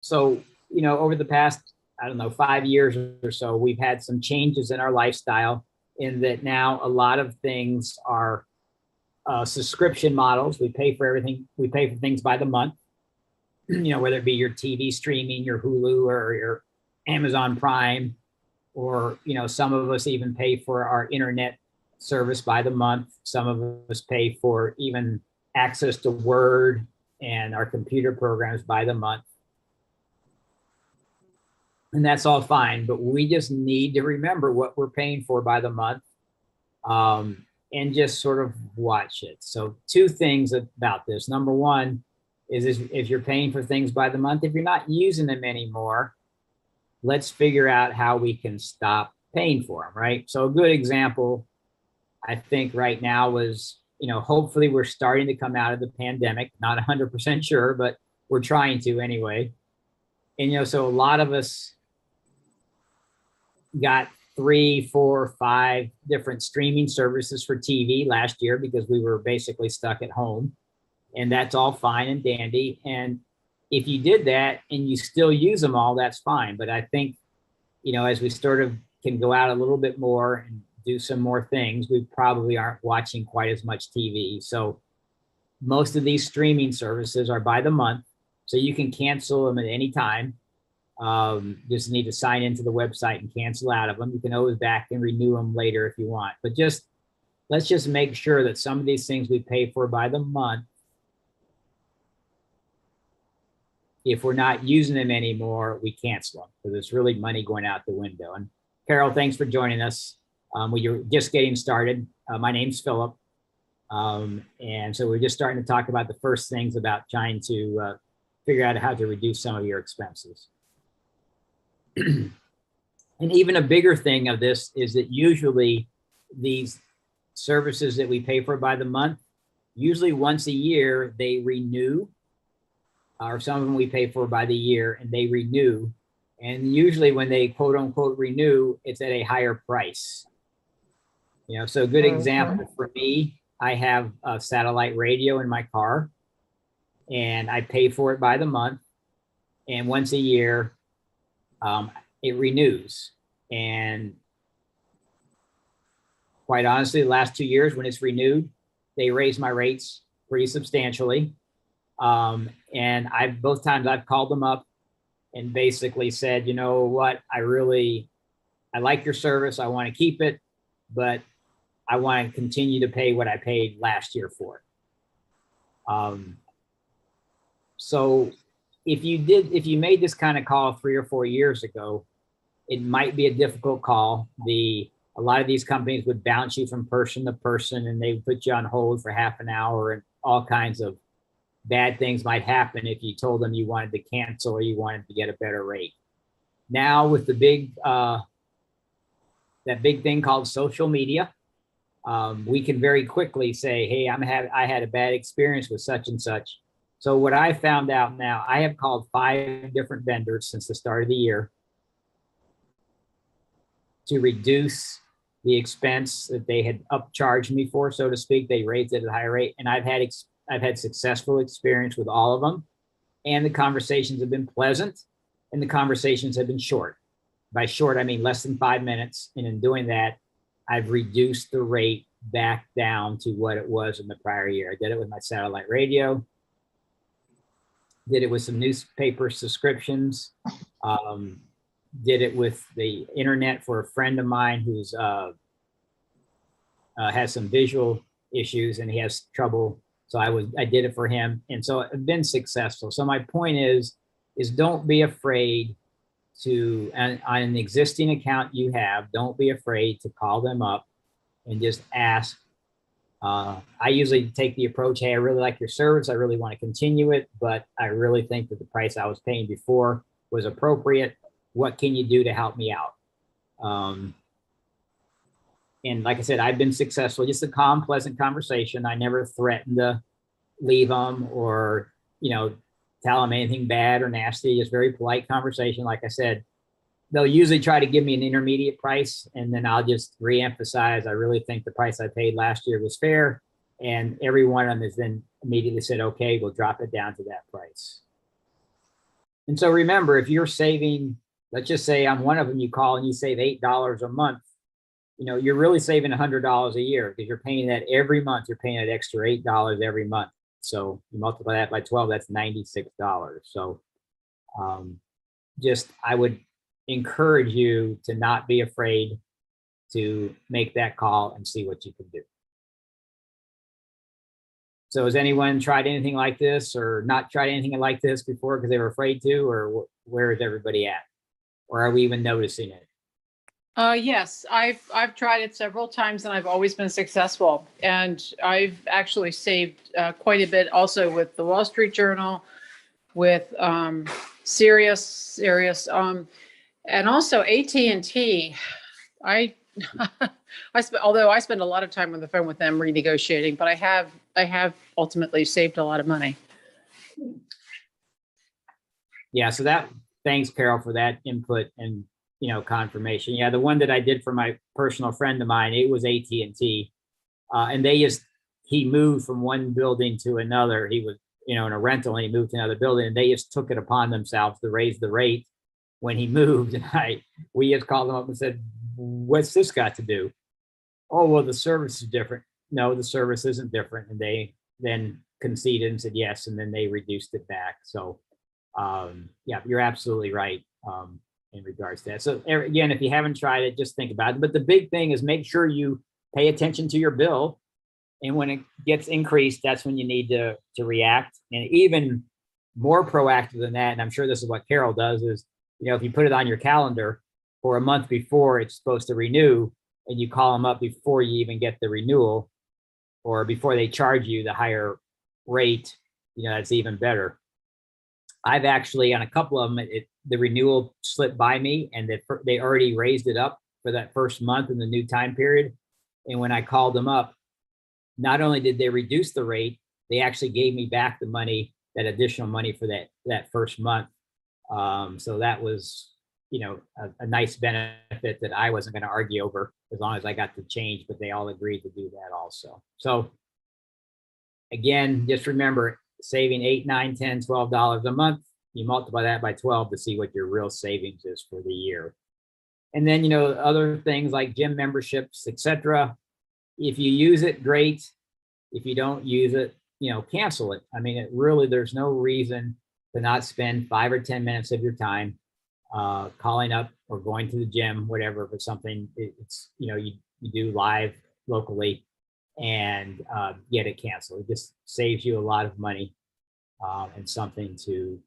So, over the past, I don't know, 5 years or so, we've had some changes in our lifestyle in that now a lot of things are subscription models. We pay for everything. We pay for things by the month, whether it be your TV streaming, your Hulu, or your Amazon Prime, or, some of us even pay for our internet service by the month. Some of us pay for even access to Word and our computer programs by the month. And that's all fine, but we just need to remember what we're paying for by the month, and just sort of watch it. So two things about this. Number one is if you're paying for things by the month, if you're not using them anymore, let's figure out how we can stop paying for them, right? So a good example, I think right now is, hopefully we're starting to come out of the pandemic, not 100% sure, but we're trying to anyway. And, so a lot of us got 3, 4, 5 different streaming services for TV last year because we were basically stuck at home. And that's all fine and dandy. And if you did that and you still use them all, that's fine. But I think, as we sort of can go out a little bit more and do some more things, we probably aren't watching quite as much TV. So most of these streaming services are by the month, so you can cancel them at any time. Just need to sign into the website and cancel out of them. You can always back and renew them later if you want. But let's just make sure that some of these things we pay for by the month, if we're not using them anymore, we cancel them, because it's really money going out the window. And Carol, thanks for joining us. We're just getting started. My name's Philip. And so we're just starting to talk about the first things about trying to figure out how to reduce some of your expenses. And even a bigger thing of this is that usually these services that we pay for by the month, usually once a year they renew, or some of them we pay for by the year and they renew. And usually when they quote unquote renew, it's at a higher price. So a good example for me, I have a satellite radio in my car and I pay for it by the month. And once a year, it renews. And quite honestly, the last 2 years when it's renewed, they raised my rates pretty substantially. And both times I've called them up and basically said, you know what, I like your service. I want to keep it, but I want to continue to pay what I paid last year for it. So if you made this kind of call 3 or 4 years ago, it might be a difficult call. A lot of these companies would bounce you from person to person and they would put you on hold for half an hour, and all kinds of bad things might happen if you told them you wanted to cancel or you wanted to get a better rate. Now with the that big thing called social media, we can very quickly say, hey, I had a bad experience with such and such. So what I found out now, I have called 5 different vendors since the start of the year to reduce the expense that they had upcharged me for, so to speak. They raised it at a higher rate, and I've had successful experience with all of them, and the conversations have been pleasant, and the conversations have been short. By short, I mean less than 5 minutes, and in doing that, I've reduced the rate back down to what it was in the prior year. I did it with my satellite radio, did it with some newspaper subscriptions, did it with the internet for a friend of mine who's has some visual issues and he has trouble. So I did it for him. And so I've been successful. So my point is don't be afraid to, on an existing account you have, don't be afraid to call them up and just ask. I usually take the approach, hey, I really like your service. I really want to continue it, but I really think that the price I was paying before was appropriate. What can you do to help me out? And like I said, I've been successful. Just a calm, pleasant conversation. I never threatened to leave them or, tell them anything bad or nasty. Just very polite conversation. Like I said, they'll usually try to give me an intermediate price, and then I'll just reemphasize, I really think the price I paid last year was fair. And every one of them has then immediately said, okay, we'll drop it down to that price. And so remember, if you're saving, let's just say on one of them, you call and you save $8 a month, you're really saving $100 a year because you're paying that every month. You're paying that extra $8 every month. So you multiply that by 12, that's $96. So I would encourage you to not be afraid to make that call and see what you can do. So has anyone tried anything like this or not tried anything like this before because they were afraid to, or where is everybody at? Or are we even noticing it? Yes, I've tried it several times and I've always been successful. And I've actually saved quite a bit also with the Wall Street Journal, with Sirius, and also AT&T. Although I spend a lot of time on the phone with them renegotiating, but I have ultimately saved a lot of money. Yeah, so thanks, Carol, for that input and confirmation. Yeah, the one that I did for my personal friend of mine, it was AT&T, and he moved from one building to another. He was in a rental and he moved to another building, and they just took it upon themselves to raise the rate when he moved. And we just called them up and said, "What's this got to do?" "Oh, well, the service is different." "No, the service isn't different." And they then conceded and said yes, and then they reduced it back. So yeah, you're absolutely right in regards to that. So again, if you haven't tried it, just think about it. But the big thing is make sure you pay attention to your bill. And when it gets increased, that's when you need to react. And even more proactive than that, and I'm sure this is what Carol does, is if you put it on your calendar for a month before it's supposed to renew, and you call them up before you even get the renewal, or before they charge you the higher rate, that's even better. I've actually, on a couple of them, the renewal slipped by me, and they already raised it up for that first month in the new time period. And when I called them up, not only did they reduce the rate, they actually gave me back the money, that additional money for that first month. So that was, a nice benefit that I wasn't going to argue over as long as I got the change, but they all agreed to do that also. So again, just remember, saving $8, $9, $10, $12 a month, you multiply that by 12 to see what your real savings is for the year. And then, other things like gym memberships, etc. If you use it, great. If you don't use it, cancel it. I mean, there's no reason to not spend 5 or 10 minutes of your time calling up or going to the gym, whatever. If it's something it's, you do live locally, and get it canceled. It just saves you a lot of money and something to